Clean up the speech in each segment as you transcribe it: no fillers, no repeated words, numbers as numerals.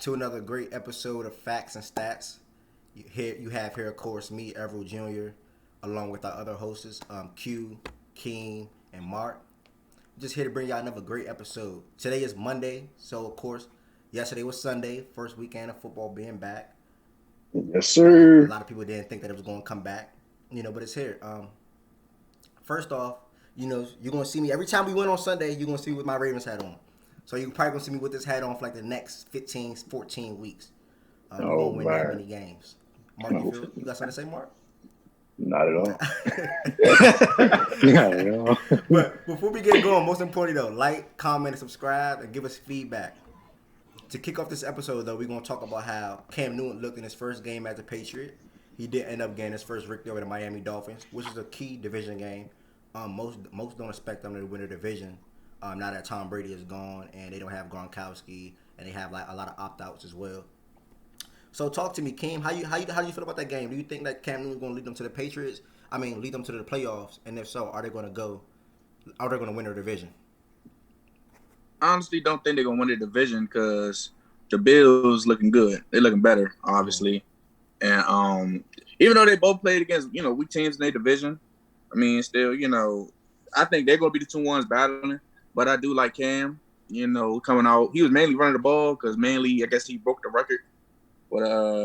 to another great episode of Facts and Stats. You have here, of course, me, Everett Jr., along with our other hosts, Q, Keem, and Mark. Just here to bring y'all another great episode. Today is Monday, so of course, yesterday was Sunday, first weekend of football being back. Yes, A sir. lot of people didn't think that it was going to come back, but it's here. First off, you're going to see me every time we win on Sunday. You're going to see me with my Ravens hat on. So you're probably going to see me with this hat on for like the next 15, 14 weeks. We're Oh going to win that man, many games. Mark, you got something to say, Mark? not at Nah. all. Not at all. But before we get going, most importantly though, like, comment, and subscribe, and give us feedback. To kick off this episode though, we're going to talk about how Cam Newton looked in his first game as a Patriot. He did end up getting his first victory over the Miami Dolphins, which is a key division game. Most don't expect them to win a division. Now that Tom Brady is gone and they don't have Gronkowski and they have like a lot of opt outs as well. So talk to me, Kim. How you feel about that game? Do you think that Cam Newton is going to lead them to the Patriots? I mean, lead them to the playoffs, and if so, are they going to go? Are they going to win their division? Honestly don't think they're gonna win the division because the Bills looking good. They're looking better, obviously. And even though they both played against weak teams in their division, I mean, still, I think they're gonna be the two ones battling. But I do like Cam. Coming out, he was mainly running the ball because mainly I guess he broke the record with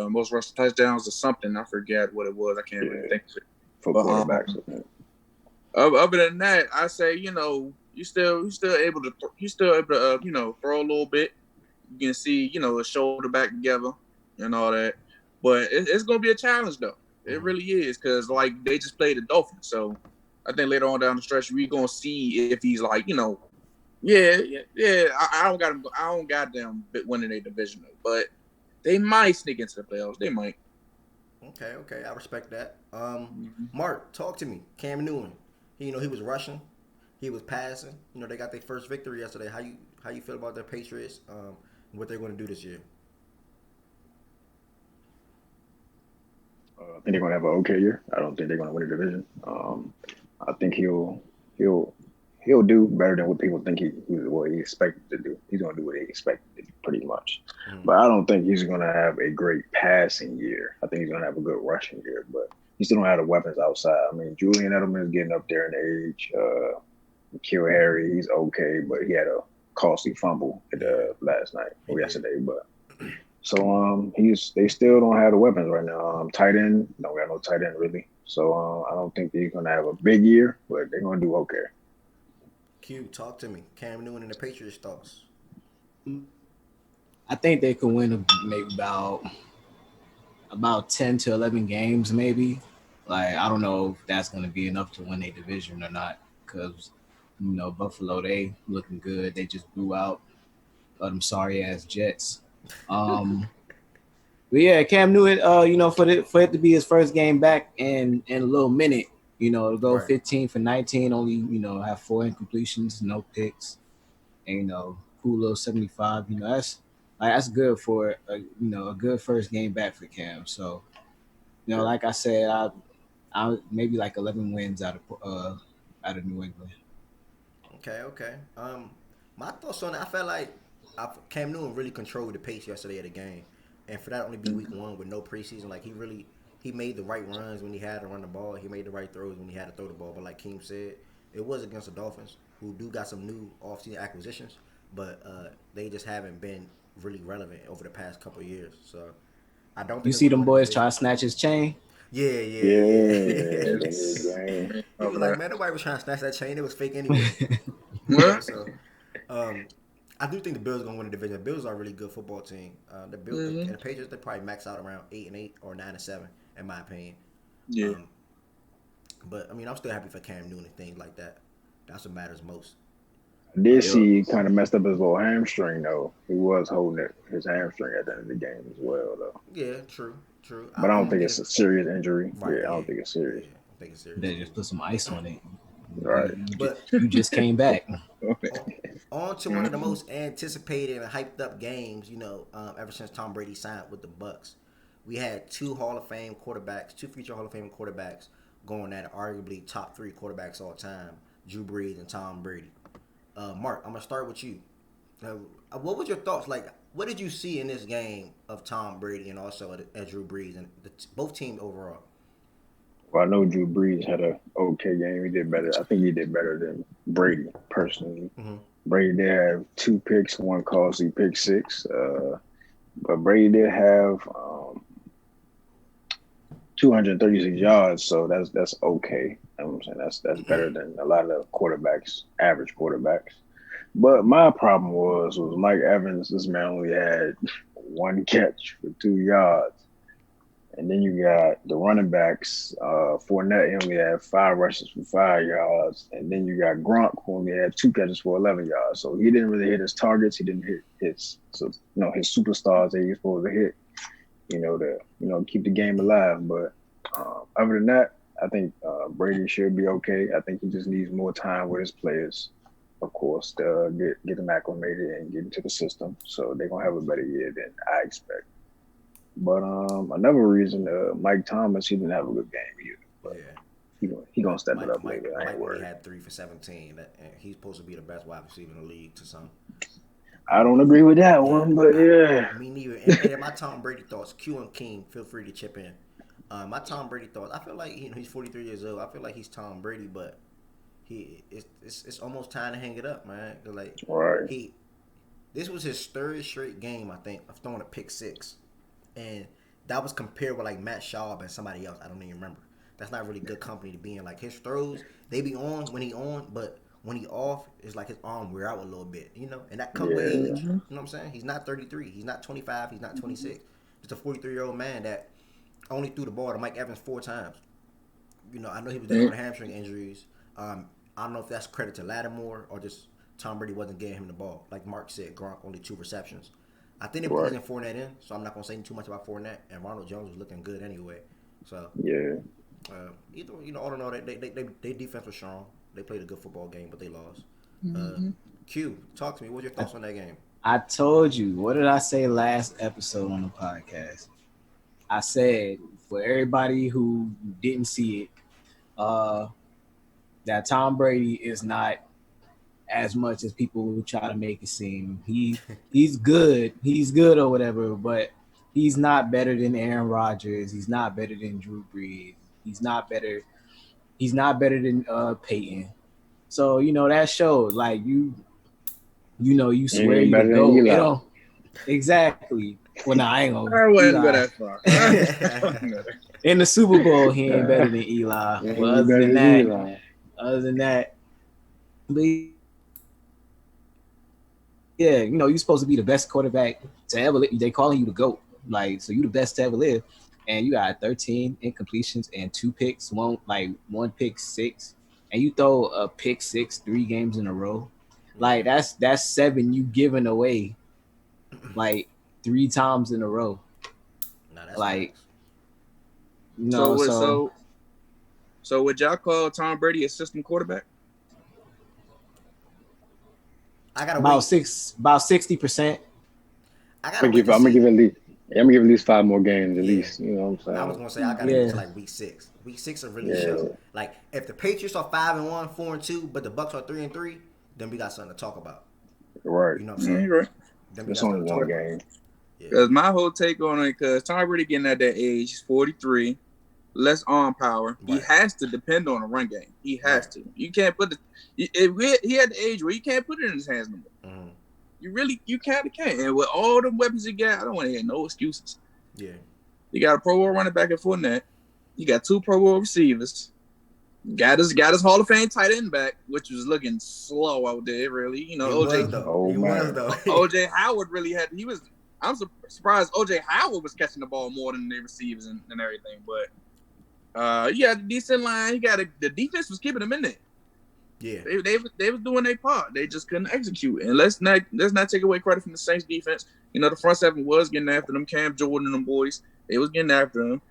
most rushing touchdowns or something. I forget what it was. I can't really think of it. For But quarterbacks. other than that, I say you still able to throw a little bit. You can see a shoulder back together and all that, but it's gonna be a challenge though. It really is because like they just played the Dolphins, so I think later on down the stretch we're gonna see if he's like yeah. I don't got him. I don't got them winning a division, but they might sneak into the playoffs. They might. Okay, I respect that. Mark, talk to me. Cam Newton, he was rushing, he was passing. They got their first victory yesterday. How you feel about the Patriots? What they're going to do this year? I think they're gonna have an okay year. I don't think they're gonna win the division. I think he'll do better than what people think what he expected to do. He's gonna do what he expected to do, pretty much. But I don't think he's gonna have a great passing year. I think he's gonna have a good rushing year, but he still don't have the weapons outside. I mean, Julian Edelman is getting up there in age. Kill Harry, he's okay, but he had a costly fumble last night or yesterday. But so they still don't have the weapons right now. Tight end, don't got no tight end really. So I don't think they're gonna have a big year, but they're gonna do okay. Q, talk to me. Cam Newton and the Patriots thoughts. I think they could win maybe about 10 to 11 games, maybe. Like, I don't know if that's going to be enough to win a division or not because, Buffalo, they looking good. They just blew out them sorry-ass Jets. But yeah, Cam Newton, for it to be his first game back in a little minute, to go Right. 15 for 19, only, have 4 incompletions, no picks, and, cool little 75, that's good for, a good first game back for Cam. So, like I said, I maybe like 11 wins out of New England. Okay. My thoughts on it, I felt like Cam Newton really controlled the pace yesterday of the game, and for that only be week one with no preseason, like he made the right runs when he had to run the ball. He made the right throws when he had to throw the ball. But like Keem said, it was against the Dolphins, who do got some new offseason acquisitions, but they just haven't been really relevant over the past couple of years. So I don't think You they're see going to them win the boys division. try to snatch his chain? Yeah. The new game. He was like, man, nobody was trying to snatch that chain. It was fake anyway. So I do think the Bills are gonna win the division. The Bills are a really good football team. The Bills and the Patriots, they probably max out around 8-8 or 9-7, in my opinion. Yeah. But I mean, I'm still happy for Cam Newton and things like that. That's what matters most. I did see he kind of messed up his little hamstring though. He was holding his hamstring at the end of the game as well though. Yeah, true. But I don't think it's a serious injury. Right, I don't think it's serious. Yeah, I think it's serious. They just put some ice on it. Right. But You just came back. on to one of the most anticipated and hyped up games, ever since Tom Brady signed with the Bucks. We had two future Hall of Fame quarterbacks going at arguably top 3 quarterbacks all time, Drew Brees and Tom Brady. Mark, I'm gonna start with you. What was your thoughts? Like, What did you see in this game of Tom Brady and also at Drew Brees and both teams overall? Well, I know Drew Brees had a okay game. He did better. I think he did better than Brady personally. Mm-hmm. Brady did have 2 picks, one costly pick six. But Brady did have 236 yards, so that's okay. You know what I'm saying? That's better than a lot of quarterbacks, average quarterbacks. But my problem was Mike Evans. This man only had one catch for 2 yards. And then you got the running backs. Fournette, he only had 5 rushes for 5 yards. And then you got Gronk, who only had 2 catches for 11 yards. So he didn't really hit his targets. He didn't hit his superstars that he's supposed to hit, to keep the game alive. But other than that, I think Brady should be okay. I think he just needs more time with his players, of course, to get them acclimated and get into the system. So they're going to have a better year than I expect. But another reason, Mike Thomas, he didn't have a good game either. But he gonna step it up later. I ain't Mike worried. only had 3 for 17. He's supposed to be the best wide receiver in the league to some. I don't agree with that one, but yeah. Me neither. And my Tom Brady thoughts. Q and King, feel free to chip in. My Tom Brady thoughts. I feel like he's 43 years old. I feel like he's Tom Brady, but it's almost time to hang it up, man. Like right. This was his third straight game, I think, of throwing a pick six. And that was compared with like Matt Schaub and somebody else. I don't even remember. That's not really good company to be in. Like his throws, they be on when he on, but when he off, it's like his arm wear out a little bit, And that comes with age. You know what I'm saying? He's not 33. He's not 25. He's not 26. Just a 43-year-old man that only threw the ball to Mike Evans 4 times. I know he was dealing with hamstring injuries. I don't know if that's credit to Lattimore or just Tom Brady wasn't getting him the ball. Like Mark said, Gronk only 2 receptions. I think they're putting Fournette in, so I'm not gonna say too much about Fournette. And Ronald Jones was looking good anyway. So either all in all, they defense was strong. They played a good football game, but they lost. Q, talk to me. What's your thoughts on that game? I told you. What did I say last episode on the podcast? I said for everybody who didn't see it, that Tom Brady is not as much as people who try to make it seem. He's good. He's good or whatever, but he's not better than Aaron Rodgers. He's not better than Drew Brees. He's not better than Peyton. So, that shows like you swear you can go. You know, exactly. Well, nah, I ain't gonna. I wouldn't go that far. In the Super Bowl, he ain't better than Eli. But other than that, but yeah, you're supposed to be the best quarterback to ever live. They calling you the GOAT. Like, so you the best to ever live. And you got 13 incompletions and 2 picks, one pick six. And you throw a pick six 3 games in a row. Like, that's 7 you giving away, like, 3 times in a row. No, that's like, so would y'all call Tom Brady a system quarterback? I gotta about 60%. I'm gonna give at least 5 more games at least. You know what I'm saying? I was gonna say I gotta get to like week 6. Week 6 will really show. Like if the Patriots are 5-1, 4-2, but the Bucks are 3-3, then we got something to talk about. Right. You know what I'm saying? Right. Then it's only one game. Because my whole take on it, because Tom Brady getting at that age, he's 43, less arm power. Right. He has to depend on a run game. He has to. You can't put he had the age where you can't put it in his hands no more. Mm-hmm. You kind of can't. And with all the weapons he got, I don't want to hear no excuses. Yeah. You got a Pro Bowl running back at Fournette. You got 2 Pro Bowl receivers. Got his Hall of Fame tight end back, which was looking slow out there, really. He was though. OJ Howard really had. I'm surprised OJ Howard was catching the ball more than the receivers and everything. But you had a decent line. The defense was keeping them in there. Yeah, they was doing their part. They just couldn't execute. And let's not take away credit from the Saints defense. The front 7 was getting after them. Cam Jordan and them boys, they was getting after them.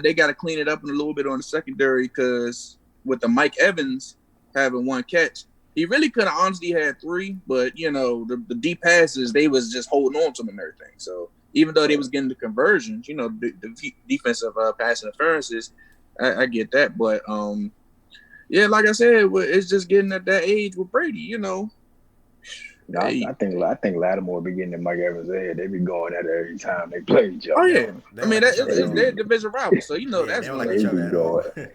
They got to clean it up a little bit on the secondary because with the Mike Evans having 1 catch, he really could have honestly had 3. But the deep passes, they was just holding on to him and everything. So even though they was getting the conversions, the defensive pass interferences, I get that. But yeah, like I said, it's just getting at that age with Brady. No, I think Lattimore be getting in Mike Evans' head. They be going at it every time they play each other. Oh yeah, They I don't mean like each other at it's all. their division rival, so you know Yeah, that's they don't like going. each They other be at all. going.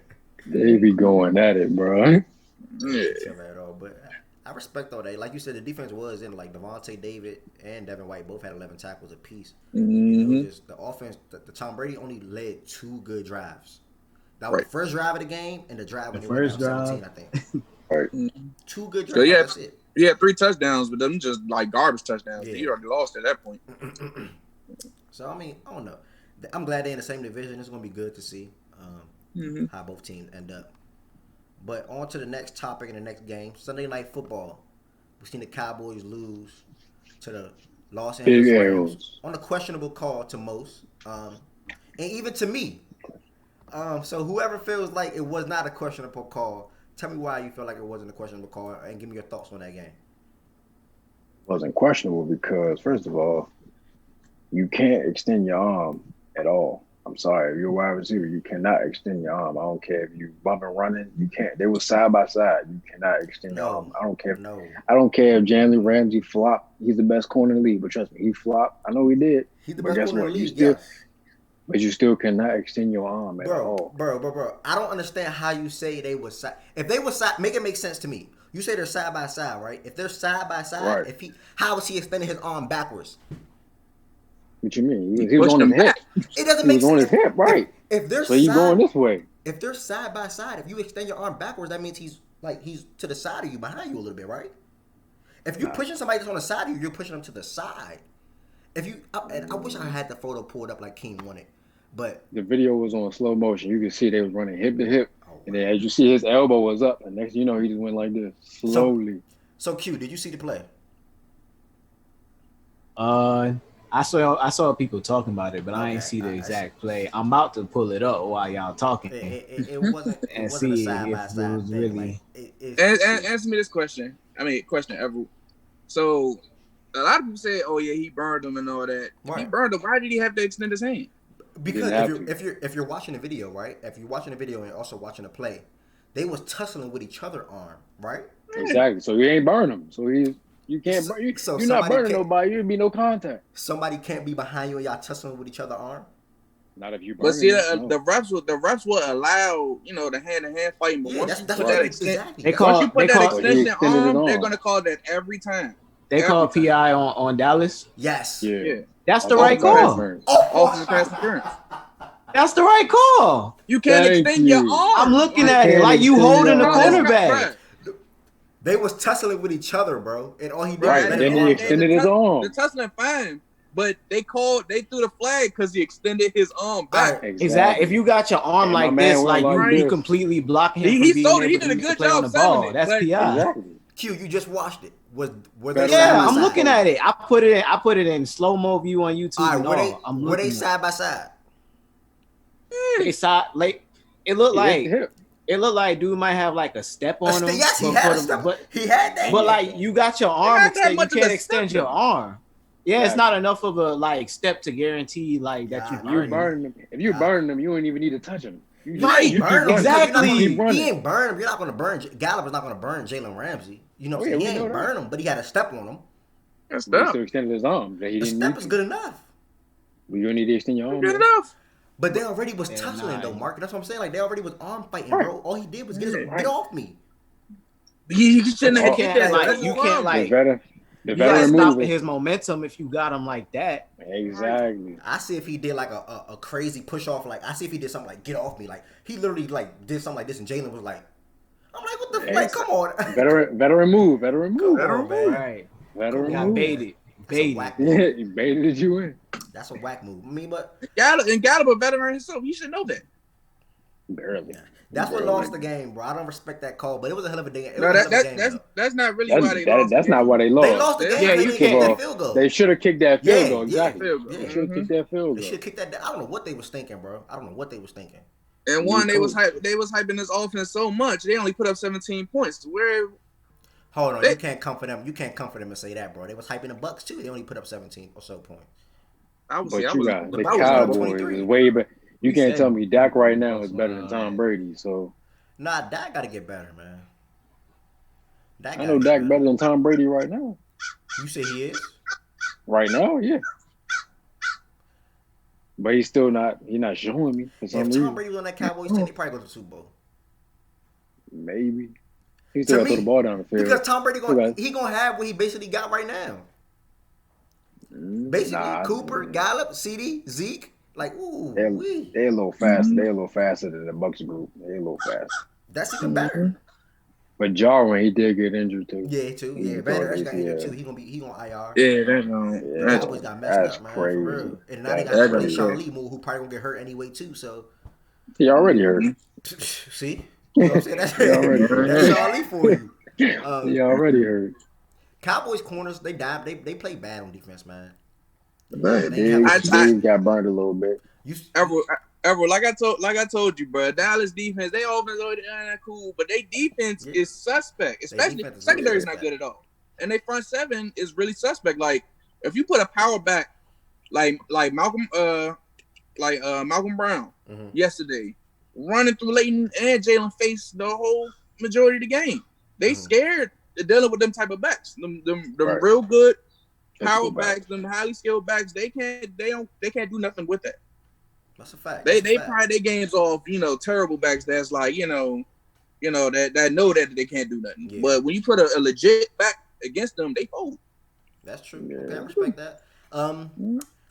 They be going at it, bro. Yeah. Each other at all. But I respect all that. Like you said, the defense was in. Like Devontae David and Devin White both had 11 tackles apiece. You know, Mm-hmm. just the offense. The Tom Brady only led 2 good drives. That was Right. the first drive of the game and the drive when The they went down first drive. 17. I think Right. 2 good So drives. yeah, That's it. he had 3 touchdowns, but them just like garbage touchdowns. Yeah. He already lost at that point. So I mean, I don't know. I'm glad they're in the same division. It's gonna be good to see Mm-hmm. how both teams end up. But on to the next topic in the next game, Sunday Night Football. We've seen the Cowboys lose to the Los Big Angeles Rams L's. on a questionable call to most, and even to me. So whoever feels like it was not a questionable call, tell me why you feel like it wasn't a questionable call, and give me your thoughts on that game. Wasn't questionable because first of all, you can't extend your arm at all. I'm sorry, if you're a wide receiver, you cannot extend your arm. I don't care if you bump and running, you can't. They were side by side. You cannot extend your arm. I don't care. No. I don't care if Jalen Ramsey flopped. He's the best corner in the league, but trust me, he flopped. I know he did. He's the But best guess corner in what? the You league. still, Yes. but you still cannot extend your arm at all. Bro. I don't understand how you say they were side. If they were side, make it make sense to me. You say they're side by side, right? If they're side by side, Right. how is he extending his arm backwards? What you mean? He He was pushed on his him hip. back. It doesn't He make was sense. on his hip, right? If they're So you side, going this way? if they're side by side, if you extend your arm backwards, that means he's to the side of you, behind you a little bit, right? If you're pushing somebody that's on the side of you, you're pushing them to the side. And I wish I had the photo pulled up like King wanted, but The video was on slow motion. You could see they was running hip to hip, oh, and then as you see his elbow was up, and next thing you know he just went like this slowly. So Q, did you see the play? I saw people talking about it, but I ain't Okay, see the I exact play. I'm about to pull it up while y'all talking It wasn't. It and wasn't a see side by if it side was thing. really. Answer me this question. Question ever. So a lot of people say, "Oh yeah, he burned him and all that." If he Right. burned him, why did he have to extend his hand? Because Didn't have if you're watching the video, right? If you're watching the video and also watching the play, they was tussling with each other arm, right? Exactly. So you ain't burn him. So you can't burn. You're not somebody burning can't- nobody. You'd be no contact. Somebody can't be behind you and y'all tussling with each other arm. Not if you burn. But see, him, no. the refs will allow the hand-to-hand fighting. But Yeah, once that's you put what that exactly. They That's call- once you put that call- extension He extended his arm, they're arm. gonna call that every time. They Every call time. PI on Dallas. Yes. Yeah. Yeah, That's the Also right pass call. interference. offensive pass interference. That's the right call. You can't Thank extend your you. arm. I'm looking Like, at it can't like you extend holding the your bro, this arm. guy- cornerback. bruh, They was tussling with each other, bro, and all he did Right, was let then his he arm extended go. his arm. The tussling fine, but they threw the flag because he extended his arm back. Alright. Exactly. If you got your arm And my like man this, went like like you this. completely blocking him He from being sold it. He able did a to good play on job the selling ball. it, That's but- PI. Exactly. Q, you just watched it. Were they Better side Yeah, by I'm side? looking at it. I put it in slow mo view on YouTube. All and right, all. I'm were they looking. side by side? They side like it looked He hit like the hip. it looked like dude might have like a step on him. Yes, he but had for a the- step. but He had that. but like you got your arm not that extended, you much of can't a extend step, your though. arm. Yeah, it's Yeah. not enough of a like step to guarantee like that Yeah, you You burn. burn him. If you burn him, you don't even need to touch him. You You just ain't you burn keep him. running. Exactly. You keep He running. ain't burn him. You're not going to burn. Gallup not going to burn Jalen Ramsey. You know what I'm Oh, yeah, saying? He we know ain't that. burn him, but he had a step on him. That's But he tough. still extended his arm. That he A didn't step need is to. good enough. You don't need to extend your arm. Good man. enough. But they already was Yeah, tussling nah. though, Mark. That's what I'm saying. Like they already was arm fighting, Right. bro. All he did was get Yeah, off me. He shouldn't You have can't, hit that. like, That's you his can't, arm. like- The You gotta veteran stop move. his momentum if you got him like that. Exactly. I see if he did like a crazy push off. Like I see if he did something like get off me. Like he literally like did something like this, and Jalen was like, I'm like, what the Yeah, like? Come on, Veteran move. Veteran move. Come on, man. Right. Veteran Got move. baited. That's a Baited. whack Yeah, move. he baited you in. That's a whack move. I mean, but Gallup a veteran himself. He should know that. Barely. that's what Barely. lost the game, bro. I don't respect that call, but it was a hell of a game. It No, was a hell of a game, that's though. that's not really why they lost. That's the not game. why they lost. They lost the game. Yeah, because you they didn't can't- kick that field goal. They should have kicked that field Yeah, goal. yeah, Exactly. field goal. They should have Mhm. kicked that field They goal. should kick that. I don't know what they was thinking, bro. I don't know what they was thinking. And one, New they was coach. hyping this offense so much they only put up 17 points. Where Hold on, They- you can't comfort them. You can't comfort them and say that, bro. They was hyping the Bucks too. They only put up 17 or so points. I was, But I you was, got the I was Cowboys 23. is way better. You We can't said tell me Dak right now is Bucks better won than all Tom that. Brady. So Nah, Dak got to get better, man. Dak I gotta know get Dak better than Tom Brady right now. You say he is? Right now, yeah. But he's still not. He's not showing me for If some Tom reason. Brady was on that Cowboys team, they probably go to the Super Bowl. Maybe he still To got to throw the me, ball down the because field. Tom Brady Still got, gonna have what he basically got right now. Basically, nah, Cooper, Gallup, CD, Zeke. Like, ooh, they're wee. they're a little faster. They're a little faster than the Bucks group. They're a little faster. That's even better. But Jarwin, he did get injured too. Yeah, too. Yeah, He Van tore Der Esch his got injured too. ACL. He gonna IR. Yeah, that don't. The Cowboys Yeah, got messed that's up, man, for crazy. real. And now they That's got that Billy don't. Sean crazy. Lee, who probably gonna get hurt anyway too. So, He already hurt. see, you know what I'm saying? That's, He already that's hurt. Sean Lee for you. He already hurt. Cowboys corners, they play bad on defense, man. Yeah, They ain't have a Diggs, I Diggs got burned a little bit. you. ever like I told you, bro. Dallas defense, they offense cool, but they defense Yeah. is suspect. They Especially defense is really secondary's not suspect. good at all, and they front seven is really suspect. Like if you put a power back like Malcolm Brown yesterday, running through Leighton and Jalen Face the whole majority of the game. They scared of dealing with them type of backs. Them Right. real good Physical power backs, them highly skilled backs. They can't do nothing with that. That's a fact. They pride their games off, terrible backs that's like, that know that they can't do nothing. Yeah. But when you put a legit back against them, they fold. That's true. Yeah. Okay, I respect that.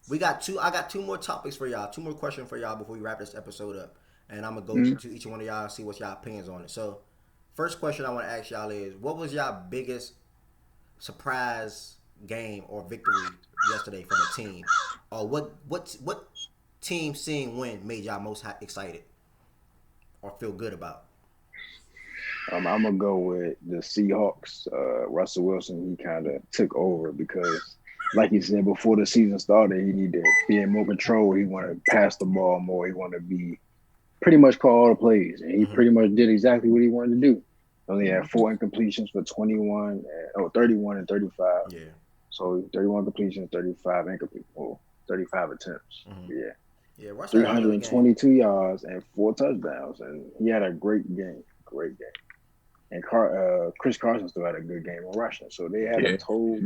We got two. I got two more topics for y'all. Two more questions for y'all before we wrap this episode up. And I'm gonna go to each one of y'all and see what y'all opinions on it. So, first question I want to ask y'all is, what was y'all biggest surprise game or victory yesterday from a team, or what team seeing win made y'all most excited or feel good about? I'm gonna go with the Seahawks. Russell Wilson, he kind of took over because, like he said before the season started, he needed to be in more control. He wanted to pass the ball more. He wanted to be pretty much call all the plays, and he pretty much did exactly what he wanted to do. Only had 4 incompletions for 31 and 35. Yeah. So 31 completions, 35 incomplete, 35 attempts. Yeah. Yeah, Russell had a hell of a game. 322 yards and 4 touchdowns, and he had a great game. Great game. And Chris Carson still had a good game on rushing. So they had a total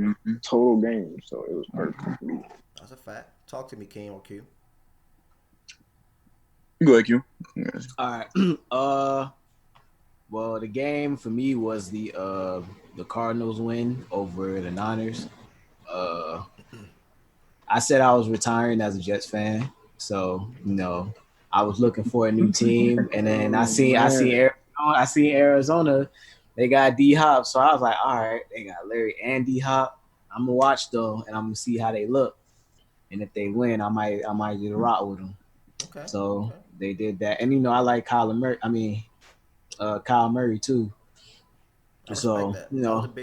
game. So it was perfect for me. That's a fact. Talk to me, King or Q. Go ahead, Q. All right. Well, the game for me was the Cardinals win over the Niners. I said I was retiring as a Jets fan, so I was looking for a new team, and then I seen Arizona. They got D Hop, so I was like, all right, they got Larry and D Hop. I'm gonna watch them, and I'm gonna see how they look, and if they win, I might just rock with them. Okay. So they did that, and I like Kyle Murray too. So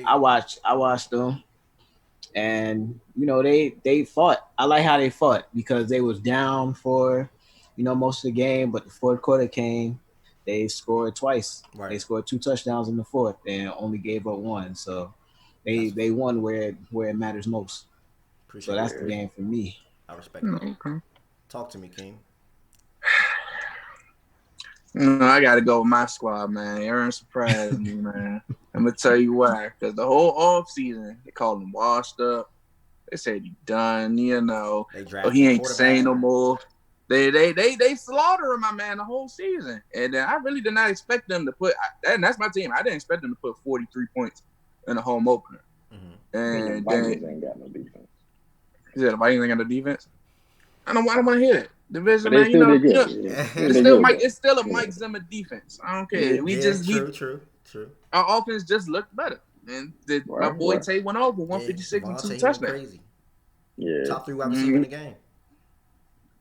I watched them, and they fought. I like how they fought because they was down for most of the game, but the fourth quarter came. They scored twice. Right. They scored 2 touchdowns in the fourth and only gave up 1. So they won where it matters most. So that's the game for me. I respect that. Okay. Talk to me, King. I got to go with my squad, man. Aaron surprised me, man. I'm going to tell you why. Because the whole offseason, they called him washed up. They said he done, he ain't saying no more. They slaughter him, my man, the whole season. And I really did not expect them to put – and that's my team. I didn't expect them to put 43 points in the home opener. And the Vikings ain't got no defense. You said the Vikings ain't got no defense? I don't want to hear it. Division, man, it's still a Mike Zimmer defense. I don't care. True. Our offense just looked better. And my boy Tay went off with 156 and 2 touchdowns. Crazy. Yeah. Top 3 wide receiver in the game.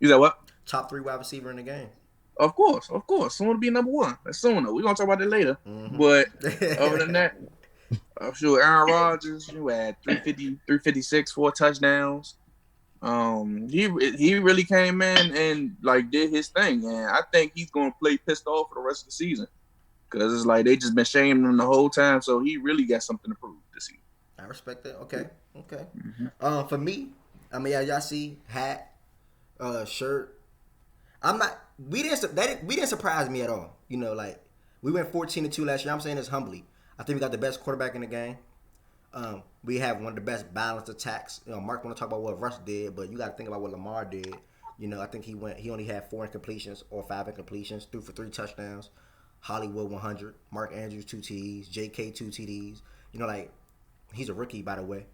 You said what? Top 3 wide receiver in the game. Of course. Soon to be number 1. That's soon though. We're gonna talk about that later. But other than that, I'm sure Aaron Rodgers, you had 350, 356, 4 touchdowns. He really came in and did his thing, and I think he's gonna play pissed off for the rest of the season because it's like they just been shaming him the whole time, so he really got something to prove this season. I respect that. Okay. For me, I mean, y'all see hat, shirt. We didn't surprise me at all. We went 14-2 last year. I'm saying this humbly. I think we got the best quarterback in the game. We have one of the best balanced attacks. Mark want to talk about what Russ did, but you got to think about what Lamar did. I think he only had 4 incompletions or 5 incompletions, threw for 3 touchdowns. Hollywood 100, Mark Andrews 2 TDs, J.K. 2 TDs. Like he's a rookie by the way.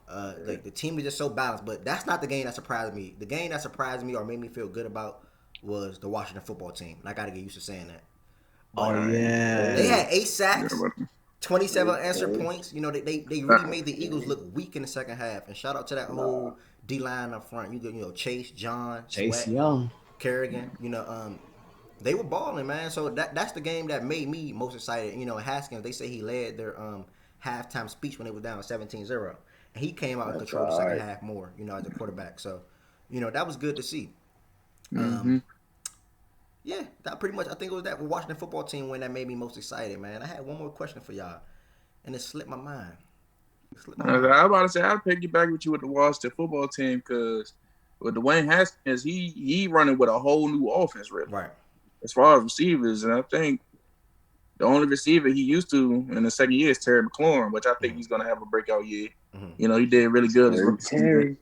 Like the team is just so balanced, but that's not the game that surprised me. The game that surprised me or made me feel good about was the Washington football team. And I got to get used to saying that. Oh But yeah, they had 8 sacks, 27 Okay. answered points. They really made the Eagles look weak in the second half. And shout out to that whole D line up front. Chase, John, Chase Sweat, Young. Kerrigan. They were balling, man. So that's the game that made me most excited. Haskins, they say he led their halftime speech when they were down 17-0. And he came out and That's controlled the all second right. half more, as a quarterback. So, that was good to see. Mm-hmm. Yeah, that pretty much, I think it was that Washington football team win that made me most excited, man. I had one more question for y'all, and it slipped my mind. I was about to say I'll piggyback with you with the Washington football team because with Dwayne Haskins, he running with a whole new offense, really. Right. As far as receivers, and I think the only receiver he used to in the second year is Terry McLaurin, which I think he's gonna have a breakout year. He did really good his rookie season. Terry.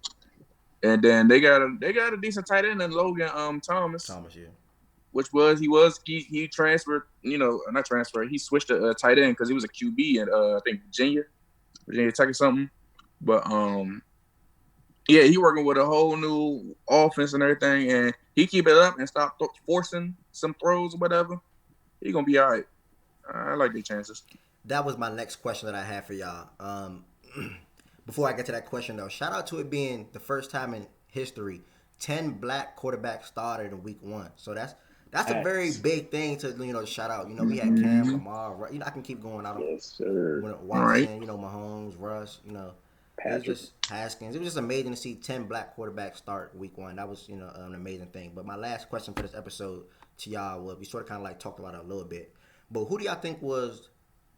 And then they got a decent tight end in Logan Thomas, yeah. which he transferred, not transferred, he switched to tight end because he was a QB in I think Virginia Tech or something. But yeah, he working with a whole new offense and everything, and he keep it up and stop forcing some throws or whatever. He gonna be all right. I like their chances. That was my next question that I had for y'all. Before I get to that question though, shout out to it being the first time in history 10 black quarterbacks started in week 1. So that's a very big thing to shout out. We had Cam, Lamar, I can keep going. I don't. Yes, sir. Watson, Mahomes, Russ, it was Patrick. just Haskins. It was just amazing to see 10 black quarterbacks start week 1. That was an amazing thing. But my last question for this episode to y'all was, we sort of kind of like talked about it a little bit, but who do y'all think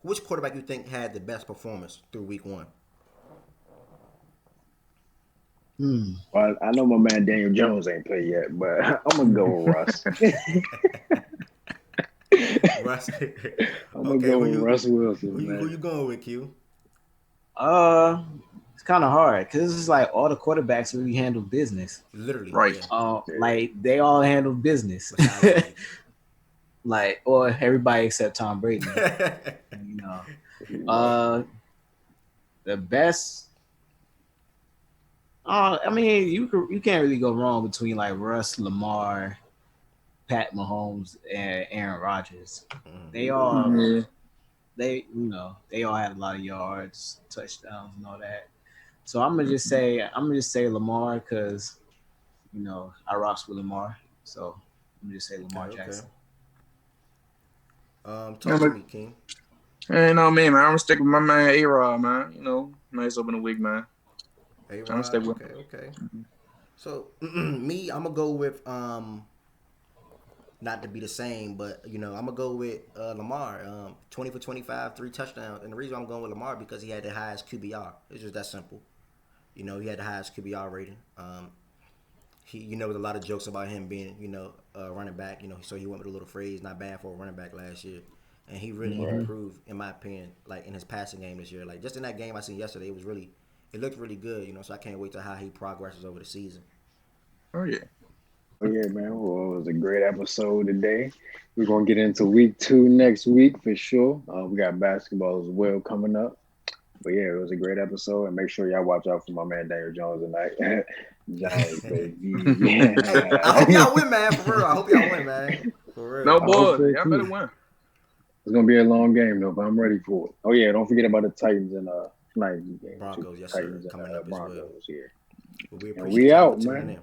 which quarterback you think had the best performance through week 1? Well, I know my man Daniel Jones ain't played yet, but I'm gonna go with Russ. Russ. I'm gonna go with Russ Wilson, Who man. you going with, Q? It's kind of hard because it's like all the quarterbacks really handle business. Literally, right? Yeah. Like they all handle business. Like, or everybody except Tom Brady. The best. I mean, you can't really go wrong between like Russ, Lamar, Pat Mahomes, and Aaron Rodgers. They all they all had a lot of yards, touchdowns, and all that. So I'm gonna just say Lamar because I rocks with Lamar. So I'm gonna just say Lamar Jackson. Talk to me, King. Hey, no, man. I'm gonna stick with my man A-Rod, man. Nice opening week, man. A-Rod, okay. So me, I'm gonna go with not to be the same, but I'm gonna go with Lamar. 20 for 25, 3 touchdowns, and the reason I'm going with Lamar because he had the highest QBR. It's just that simple. He had the highest QBR rating. He with a lot of jokes about him being running back. So he went with a little phrase, not bad for a running back last year, and he really improved in my opinion, like in his passing game this year. Like just in that game I seen yesterday, it looked really good. So I can't wait to how he progresses over the season. Oh yeah. Oh yeah, man. Well, it was a great episode today. We're gonna get into week 2 next week for sure. We got basketball as well coming up. But yeah, it was a great episode, and make sure y'all watch out for my man Daniel Jones tonight. Giants, baby. Hey, I hope y'all win, man. For real, I hope y'all win, man. For real. No, boy, so y'all better win. It's gonna be a long game though, but I'm ready for it. Oh yeah, don't forget about the Titans and tonight's game. Broncos, yes Titans sir, coming and up Broncos as well. here. But we And appreciate we y'all out, for tuning man. in.